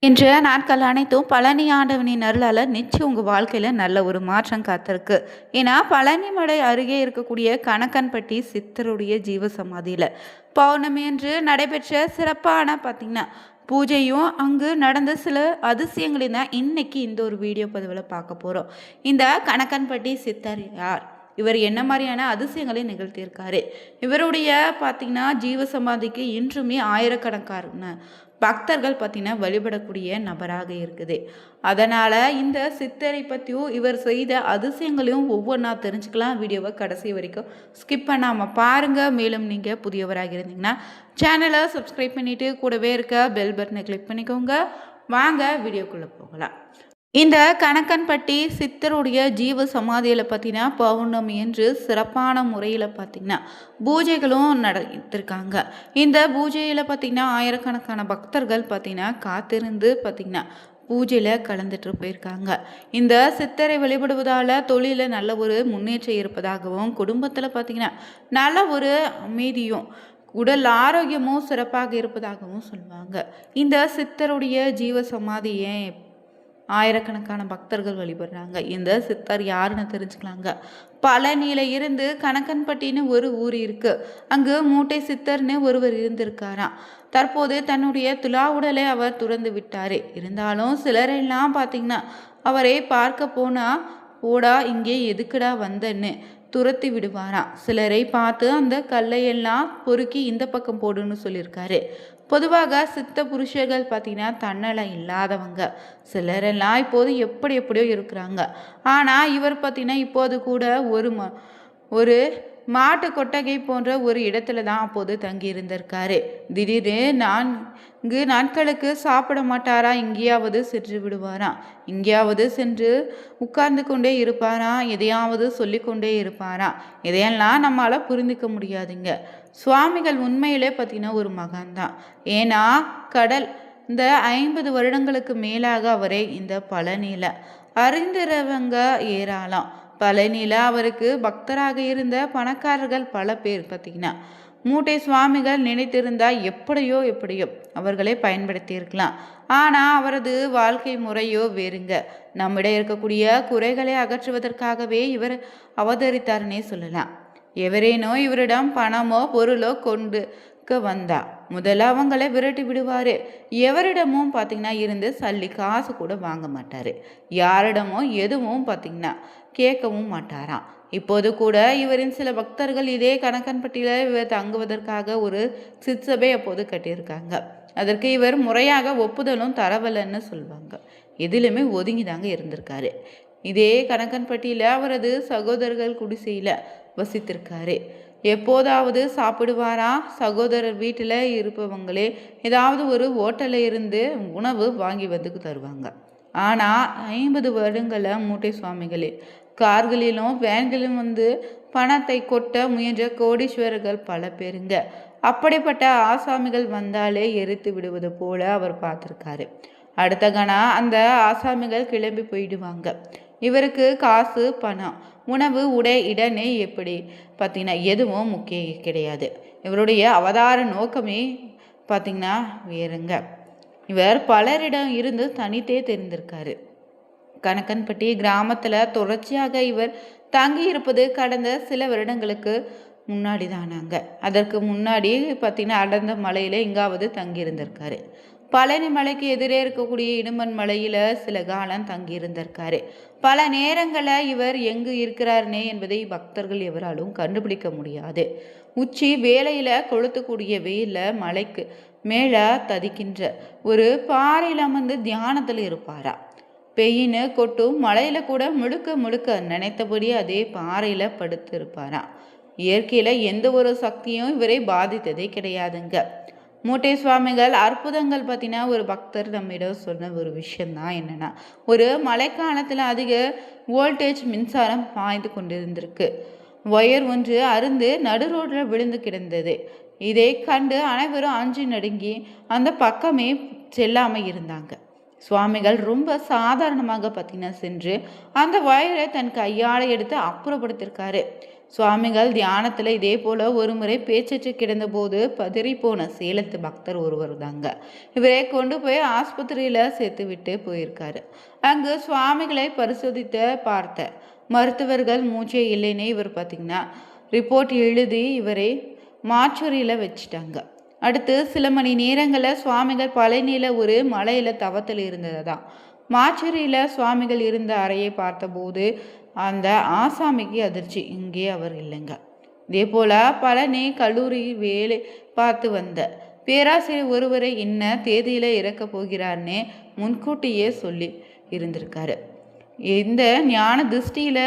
இன்றைய நாட்கள் அனைத்தும் பழனி ஆண்டவனின் அருளால் நிச்சயம் உங்கள் வாழ்க்கையில் நல்ல ஒரு மாற்றம் காத்திருக்கு. ஏன்னா பழனி மலை அருகே இருக்கக்கூடிய கணக்கன்பட்டி சித்தருடைய ஜீவ சமாதியில் பௌர்ணமி என்று நடைபெற்ற சிறப்பான பார்த்திங்கன்னா பூஜையும் அங்கு நடந்த சில அதிசயங்களையும் தான் இன்னைக்கு இந்த ஒரு வீடியோ பதிவில் பார்க்க போகிறோம். இந்த கணக்கன்பட்டி சித்தர் யார், இவர் என்ன மாதிரியான அதிசயங்களை நிகழ்த்தியிருக்காரு, இவருடைய பார்த்திங்கன்னா ஜீவ சமாதிக்கு இன்றுமே ஆயிரக்கணக்கான பக்தர்கள் பார்த்திங்கன்னா வழிபடக்கூடிய நபராக இருக்குது. அதனால் இந்த சித்தரை பற்றியும் இவர் செய்த அதிசயங்களையும் ஒவ்வொன்றா தெரிஞ்சுக்கலாம். வீடியோவை கடைசி வரைக்கும் ஸ்கிப் பண்ணாமல் பாருங்கள். மேலும் நீங்கள் புதியவராக இருந்தீங்கன்னா சேனலை சப்ஸ்கிரைப் பண்ணிவிட்டு கூடவே இருக்க பெல் பட்டனை கிளிக் பண்ணிக்கோங்க. வாங்க வீடியோக்குள்ளே போகலாம். இந்த கணக்கன்பட்டி சித்தருடைய ஜீவ சமாதியில் பார்த்தீங்கன்னா பௌர்ணமி என்று சிறப்பான முறையில் பார்த்திங்கன்னா பூஜைகளும் நடத்திருக்காங்க. இந்த பூஜையில் பார்த்திங்கன்னா ஆயிரக்கணக்கான பக்தர்கள் பார்த்திங்கன்னா காத்திருந்து பார்த்திங்கன்னா பூஜையில் கலந்துட்டு போயிருக்காங்க. இந்த சித்தரை வழிபடுவதால் தொழிலில் நல்ல ஒரு முன்னேற்றம் இருப்பதாகவும், குடும்பத்தில் பார்த்திங்கன்னா நல்ல ஒரு அமைதியும் உடல் ஆரோக்கியமும் சிறப்பாக இருப்பதாகவும் சொல்லுவாங்க. இந்த சித்தருடைய ஜீவ சமாதி ஏன் ஆயிரக்கணக்கான பக்தர்கள் வழிபடுறாங்க, இந்த சித்தர் யாருன்னு தெரிஞ்சுக்கலாங்க. பழனியில் இருந்து கணக்கன்பட்டின்னு ஒரு ஊர் இருக்குது. அங்கு மூட்டை சித்தர்னு ஒருவர் இருந்திருக்காராம். தற்போது தன்னுடைய துலா உடலை அவர் துறந்து விட்டார். இருந்தாலும் சிலரெல்லாம் பார்த்திங்கன்னா அவரை பார்க்க போனால் போடா இங்கே எதுக்குடா வந்தன்னு துரத்தி விடுவாராம். சிலரை பார்த்து அந்த கல்லையெல்லாம் பொறுக்கி இந்த பக்கம் போடுன்னு சொல்லியிருக்காரு. பொதுவாக சித்த புருஷர்கள் பார்த்திங்கன்னா தன்னலம் இல்லாதவங்க. சிலரெல்லாம் இப்போது எப்படியோ இருக்கிறாங்க. ஆனால் இவர் பார்த்திங்கன்னா இப்போது கூட ஒரு மாட்டு கொட்டகை போன்ற ஒரு இடத்துல தான் அப்போது தங்கி இருந்திருக்காரு. திடீர்னு நாட்களுக்கு சாப்பிட மாட்டாரா, எங்கேயாவது சென்று விடுவாராம். எங்கேயாவது சென்று உட்கார்ந்து கொண்டே இருப்பாராம், எதையாவது சொல்லிக்கொண்டே இருப்பாராம். இதையெல்லாம் நம்மளால் புரிந்துக்க முடியாதுங்க. சுவாமிகள் உண்மையிலே பார்த்தீங்கன்னா ஒரு மகான் தான். ஏன்னா இந்த 50 வருடங்களுக்கு மேலாக அவரை இந்த பழனியில் அறிந்திரவங்க ஏறாலாம். பழனியில் அவருக்கு பக்தராக இருந்த பணக்காரர்கள் பல பேர் பார்த்திங்கன்னா மூட்டை சுவாமிகள் நினைத்திருந்தா எப்படியோ அவர்களை பயன்படுத்தி இருக்கலாம். ஆனால் அவரது வாழ்க்கை முறையோ வேறுங்க. நம்மிடம் இருக்கக்கூடிய குறைகளை அகற்றுவதற்காகவே இவர் அவதரித்தார்னே சொல்லலாம். எவரேனோ இவரிடம் பணமோ பொருளோ கொண்டு வந்தா முதல்ல அவங்கள விரட்டி விடுவார். எவரிடமும் பார்த்திங்கன்னா இருந்து சல்லி காசு கூட வாங்க மாட்டார். யாரிடமும் எதுவும் பார்த்திங்கன்னா கேட்கவும் மாட்டாராம். இப்போது கூட இவரின் சில பக்தர்கள் இதே கணக்கன்பட்டியில் இவர் தங்குவதற்காக ஒரு சிற்சபை அப்போது கட்டியிருக்காங்க. அதற்கு இவர் முறையாக ஒப்புதலும் தரவலன்னு சொல்லுவாங்க. எதிலுமே ஒதுங்கி தாங்க இருந்திருக்காரு. இதே கணக்கன்பட்டியில் அவரது சகோதரர்கள் குடிசையில் வசித்திருக்காரு. எப்போதாவது சாப்பிடுவாரா, சகோதரர் வீட்டில் இருப்பவங்களே ஏதாவது ஒரு ஹோட்டலில் இருந்து உணவு வாங்கி வந்து தருவாங்க. ஆனால் 50 வருடங்களில் மூட்டை சுவாமிகளே கார்களிலும் வேன்களிலும் வந்து பணத்தை கொட்ட முயன்ற கோடீஸ்வரர்கள் பல பேருங்க. அப்படிப்பட்ட ஆசாமிகள் வந்தாலே எரித்து விடுவது போல அவர் பார்த்துருக்காரு. அடுத்த கணம் அந்த ஆசாமிகள் கிளம்பி போயிடுவாங்க. இவருக்கு காசு, பணம், உணவு, உடை, இடனே எப்படி பார்த்திங்கன்னா எதுவும் முக்கியம் கிடையாது. இவருடைய அவதார நோக்கமே பார்த்திங்கன்னா வேறுங்க. இவர் பலரிடம் இருந்து தனித்தே தெரிந்திருக்காரு. கணக்கன்பட்டி கிராமத்தில் தொடர்ச்சியாக இவர் தங்கி இருப்பது கடந்த சில வருடங்களுக்கு முன்னாடி தானாங்க. அதற்கு முன்னாடி பார்த்திங்கன்னா அடர்ந்த மலையில் எங்காவது தங்கி இருந்திருக்காரு. பழனி மலைக்கு எதிரே இருக்கக்கூடிய இடுமன் மலையில் சில காலம் தங்கி இருந்திருக்காரு. பல நேரங்களில் இவர் எங்கு இருக்கிறாருனே என்பதை பக்தர்கள் எவராலும் கண்டுபிடிக்க முடியாது. உச்சி வேலையில் கொளுத்தக்கூடிய வெயிலில் மலைக்கு மேலே ததிக்கின்ற ஒரு பாறையில் அமர்ந்து தியானத்தில் இருப்பாரா. பெயின்னு கொட்டும் மலையில் கூட முழுக்க நினைத்தபடி அதே பாறையில் படுத்து இருப்பாராம். இயற்கையில் எந்த ஒரு சக்தியும் இவரை பாதித்ததே கிடையாதுங்க. மூட்டை சுவாமிகள் அற்புதங்கள் பற்றினா ஒரு பக்தர் நம்மிடம் சொன்ன ஒரு விஷயந்தான் என்னென்னா, ஒரு மழைக்காலத்தில் அதிக வோல்டேஜ் மின்சாரம் பாய்ந்து கொண்டிருந்திருக்கு. ஒயர் ஒன்று அருந்து நடு ரோட்டில் விழுந்து கிடந்தது. இதை கண்டு அனைவரும் அஞ்சு நடுங்கி அந்த பக்கமே செல்லாமல் இருந்தாங்க. சுவாமிகள் ரொம்ப சாதாரணமாக பார்த்தீங்கன்னா சென்று அந்த ஒயரை தன் கையால் எடுத்து அப்புறப்படுத்திருக்காரு. சுவாமிகள் தியானத்தில் இதே போல் ஒரு முறை பேச்சற்று கிடந்தபோது பதறிப்போன சேலத்து பக்தர் ஒருவர் தாங்க. இவரை கொண்டு போய் ஆஸ்பத்திரியில் சேர்த்து விட்டு போயிருக்காரு. அங்கு சுவாமிகளை பரிசோதித்த பார்த்த மருத்துவர்கள் மூச்சே இல்லைன்னே இவர் பார்த்திங்கன்னா ரிப்போர்ட் எழுதி இவரை மாச்சுரியில் வச்சுட்டாங்க. அடுத்து சில மணி நேரங்களில் சுவாமிகள் பழனியில் ஒரு மலையில் தவத்தில் இருந்தது தான். மாச்சுரியில் சுவாமிகள் இருந்த அறையை பார்த்தபோது அந்த ஆசாமிக்கு அதிர்ச்சி, இங்கே அவர் இல்லைங்க. இதே போல் பழனி கல்லூரி வேலை பார்த்து வந்த பேராசிரியர் ஒருவரை இன்ன தேதியில் இறக்க போகிறார்னே முன்கூட்டியே சொல்லி இருந்திருக்காரு. இந்த ஞான திருஷ்டியில்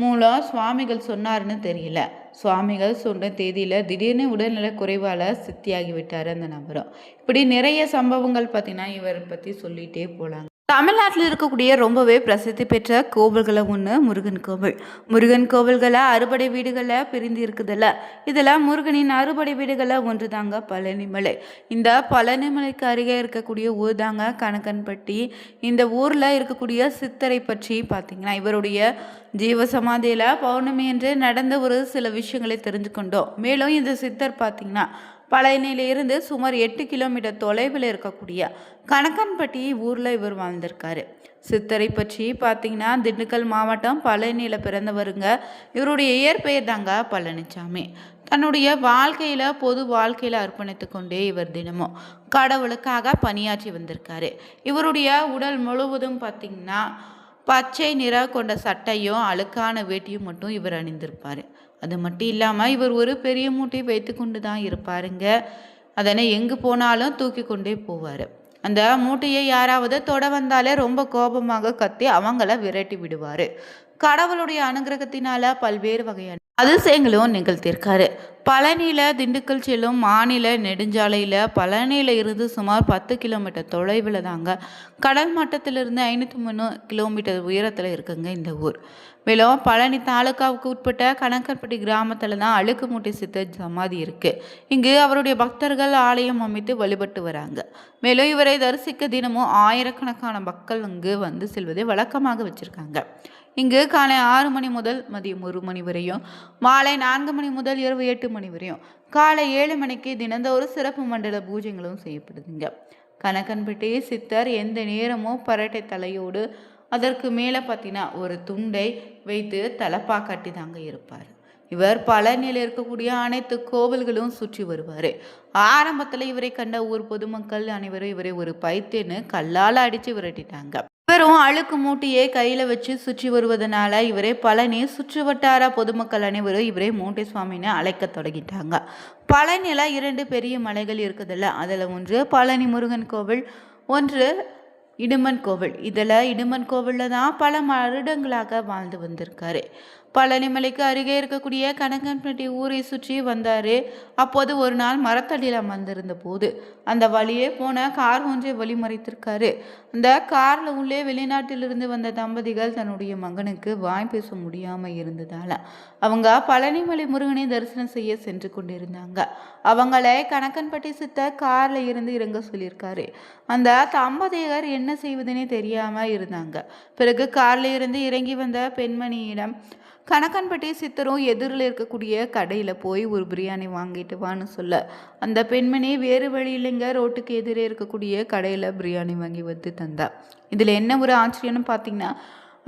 மூலம் சுவாமிகள் சொன்னார்னு தெரியல. சுவாமிகள் சொன்ன தேதியில் திடீர்னு உடல்நல குறைவால் சித்தியாகி விட்டார் அந்த நபரும். இப்படி நிறைய சம்பவங்கள் பார்த்தீங்கன்னா இவரை பற்றி சொல்லிகிட்டே போகலாங்க. தமிழ்நாட்டில் இருக்கக்கூடிய ரொம்பவே பிரசித்தி பெற்ற கோவில்களை ஒன்று முருகன் கோவில். முருகன் கோவில்களை அறுபடை வீடுகளை பிரிந்து இருக்குதுல்ல, இதில் முருகனின் அறுபடை வீடுகளை ஒன்று தாங்க பழனிமலை. இந்த பழனிமலைக்கு அருகே இருக்கக்கூடிய ஊர் தாங்க கணக்கன்பட்டி. இந்த ஊரில் இருக்கக்கூடிய சித்தரை பற்றி பார்த்திங்கன்னா இவருடைய ஜீவசமாதியில் பௌர்ணமி என்று நடந்த ஒரு சில விஷயங்களை தெரிஞ்சுக்கொண்டோம். மேலும் இந்த சித்தர் பார்த்திங்கன்னா பழனியிலிருந்து சுமார் 8 கிலோமீட்டர் தொலைவில் இருக்கக்கூடிய கணக்கன்பட்டி ஊரில் இவர் வாழ்ந்திருக்காரு. சித்தரை பற்றி பார்த்தீங்கன்னா திண்டுக்கல் மாவட்டம் பழனியில் பிறந்தவருங்க. இவருடைய இயற்பெயர் தாங்க பழனிசாமி. தன்னுடைய வாழ்க்கையில் பொது வாழ்க்கையில் அர்ப்பணித்து கொண்டே இவர் தினமும் கடவுளுக்காக பணியாற்றி வந்திருக்காரு. இவருடைய உடல் முழுவதும் பார்த்திங்கன்னா பச்சை நிறம் கொண்ட சட்டையும் அழுக்கான வேட்டியும் மட்டும் இவர் அணிந்திருப்பார். அது மட்டும் இல்லாமல் இவர் ஒரு பெரிய மூட்டை வைத்து கொண்டு தான் இருப்பாருங்க. அதனை எங்கு போனாலும் தூக்கி கொண்டே போவார். அந்த மூட்டையை யாராவது தொட வந்தாலே ரொம்ப கோபமாக கத்தி அவங்கள விரட்டி விடுவார். கடவுளுடைய அனுகிரகத்தினால பல்வேறு வகையான அதிசயங்களும் நிகழ்த்தியிருக்காரு. பழனியில் திண்டுக்கல் செல்லும் மாநில நெடுஞ்சாலையில் பழனியில் இருந்து சுமார் 10 கிலோமீட்டர் தொலைவில் தாங்க கடல் மட்டத்திலிருந்து 503 கிலோமீட்டர் உயரத்தில் இருக்குங்க இந்த ஊர். மேலும் பழனி தாலுக்காவுக்கு உட்பட்ட கணக்கன்பட்டி கிராமத்தில் தான் அழுக்கு மூட்டை சித்தர் சமாதி இருக்குது. இங்கு அவருடைய பக்தர்கள் ஆலயம் அமைத்து வழிபட்டு வராங்க. மேலும் இவரை தரிசிக்க தினமும் ஆயிரக்கணக்கான மக்கள் இங்கு வந்து செல்வதை வழக்கமாக வச்சுருக்காங்க. இங்கு காலை 6 மணி முதல் மதியம் 1 மணி வரையும், மாலை 4 மணி முதல் இரவு 8 மணி வரையும், காலை 7 மணிக்கு தினந்தோறும் சிறப்பு மண்டல பூஜைகளும் செய்யப்படுதுங்க. கணக்கன்பட்டி சித்தர் எந்த நேரமும் பரட்டை தலையோடு அதற்கு மேலே பார்த்தீங்கன்னா ஒரு துண்டை வைத்து தலப்பா கட்டி தாங்க இருப்பார். இவர் பழனியில் இருக்கக்கூடிய அனைத்து கோவில்களும் சுற்றி வருவார். ஆரம்பத்தில் இவரை கண்ட ஊர் பொதுமக்கள் அனைவரும் இவரை ஒரு பைத்தியன்னு கல்லால் அடித்து விரட்டிட்டாங்க. இவரும் அழுக்கு மூட்டையை கையில் வச்சு சுற்றி வருவதனால இவரே பழனி சுற்று வட்டார பொதுமக்கள் அனைவரும் இவரே மூட்டை சுவாமின்னு அழைக்க தொடங்கிட்டாங்க. பழனியில் 2 பெரிய மலைகள் இருக்குதுல்ல, அதில் ஒன்று பழனி முருகன் கோவில், ஒன்று இடுமன் கோவில். இதில் இடுமன் கோவிலில் தான் பல வருடங்களாக வாழ்ந்து வந்திருக்காரு. பழனிமலைக்கு அருகே இருக்கக்கூடிய கணக்கன்பட்டி ஊரை சுற்றி வந்தார். அப்போது ஒரு நாள் மரத்தடியில் அமர்ந்திருந்த போது அந்த வழியே போன கார் ஒன்றை வழிமறைத்திருக்காரு. அந்த காரில் உள்ளே வெளிநாட்டிலிருந்து வந்த தம்பதிகள் தன்னுடைய மகனுக்கு வாய் பேச முடியாமல் இருந்ததால் அவங்க பழனிமலை முருகனை தரிசனம் செய்ய சென்று கொண்டிருந்தாங்க. அவங்களை கணக்கன்பட்டி சித்தர் காரில் இருந்து இறங்க சொல்லியிருக்காரு. அந்த தம்பதியர் என்ன செய்வதுனே தெரியாமல் இருந்தாங்க. பிறகு காரில் இருந்து இறங்கி வந்த பெண்மணியிடம் கணக்கன்பட்டி சித்தரும் எதிரில் இருக்கக்கூடிய கடையில் போய் ஒரு பிரியாணி வாங்கிட்டு வான்னு சொல்ல, அந்த பெண்மணி வேறு வழி இல்லைங்க, ரோட்டுக்கு எதிரே இருக்கக்கூடிய கடையில் பிரியாணி வாங்கி வந்து தந்தா. இதில் என்ன ஒரு ஆச்சரியம்னு பார்த்தீங்கன்னா,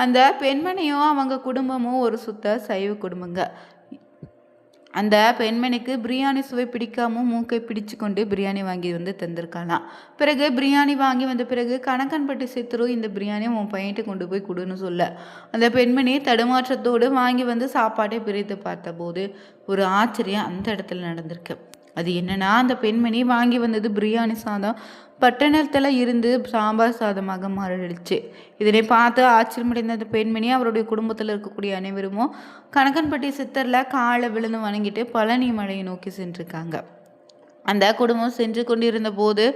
அந்த பெண்மணியும் அவங்க குடும்பமும் ஒரு சுத்த சைவ குடும்பங்க. அந்த பெண்மணிக்கு பிரியாணி சுவை பிடிக்காமல் மூக்கை பிடிச்சு கொண்டு பிரியாணி வாங்கி வந்து தந்திருக்கலாம். பிறகு பிரியாணி வாங்கி வந்த பிறகு கணக்கன்பட்டி சித்தரும் இந்த பிரியாணியை உன் பையன்ட்டு கொண்டு போய் கொடுன்னு சொல்ல, அந்த பெண்மணி தடுமாற்றத்தோடு வாங்கி வந்து சாப்பாட்டை பிரித்து பார்த்தபோது ஒரு ஆச்சரியம் அந்த இடத்துல நடந்திருக்கு. அது என்னன்னா, அந்த பெண்மணி வாங்கி வந்தது பிரியாணி சாதம் பட்டணத்தில் இருந்து சாம்பார் சாதமாக மாறிடுச்சு. இதனை பார்த்து ஆச்சரியமடைந்த அந்த பெண்மணி அவருடைய குடும்பத்தில் இருக்கக்கூடிய அனைவரும் கணக்கன்பட்டி சித்தரில் காலை விழுந்து வணங்கிட்டு பழனி மலையை நோக்கி சென்றிருக்காங்க. அந்த குடும்பம் சென்று கொண்டிருந்த போது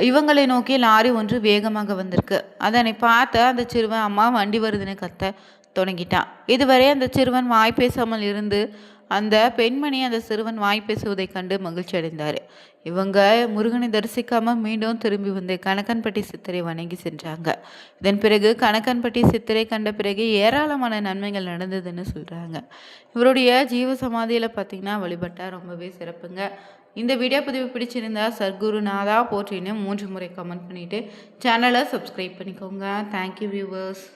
இவங்களை நோக்கி லாரி ஒன்று வேகமாக வந்திருக்கு. அதனை பார்த்த அந்த சிறுவன் அம்மா வண்டி வருதுன்னு கத்த தொடங்கிட்டான். இதுவரை அந்த சிறுவன் வாய் பேசாமல் இருந்து அந்த பெண்மணி அந்த சிறுவன் வாய் பேசுவதைக் கண்டு மகிழ்ச்சி அடைந்தார். இவங்க முருகனை தரிசிக்காம மீண்டும் திரும்பி வந்து கணக்கன்பட்டி சித்தரை வணங்கி சென்றாங்க. இதன் பிறகு கணக்கன்பட்டி சித்தரை கண்ட பிறகு ஏராளமான நன்மைகள் நடந்ததுன்னு சொல்றாங்க. இவருடைய ஜீவ சமாதியில் பார்த்தீங்கன்னா வழிபட்டா ரொம்பவே சிறப்புங்க. இந்த வீடியோ பதிவு பிடிச்சிருந்தா சர்க்குருநாதா போற்றின்னு 3 முறை கமெண்ட் பண்ணிட்டு சேனலை சப்ஸ்கிரைப் பண்ணிக்கோங்க. Thank you viewers.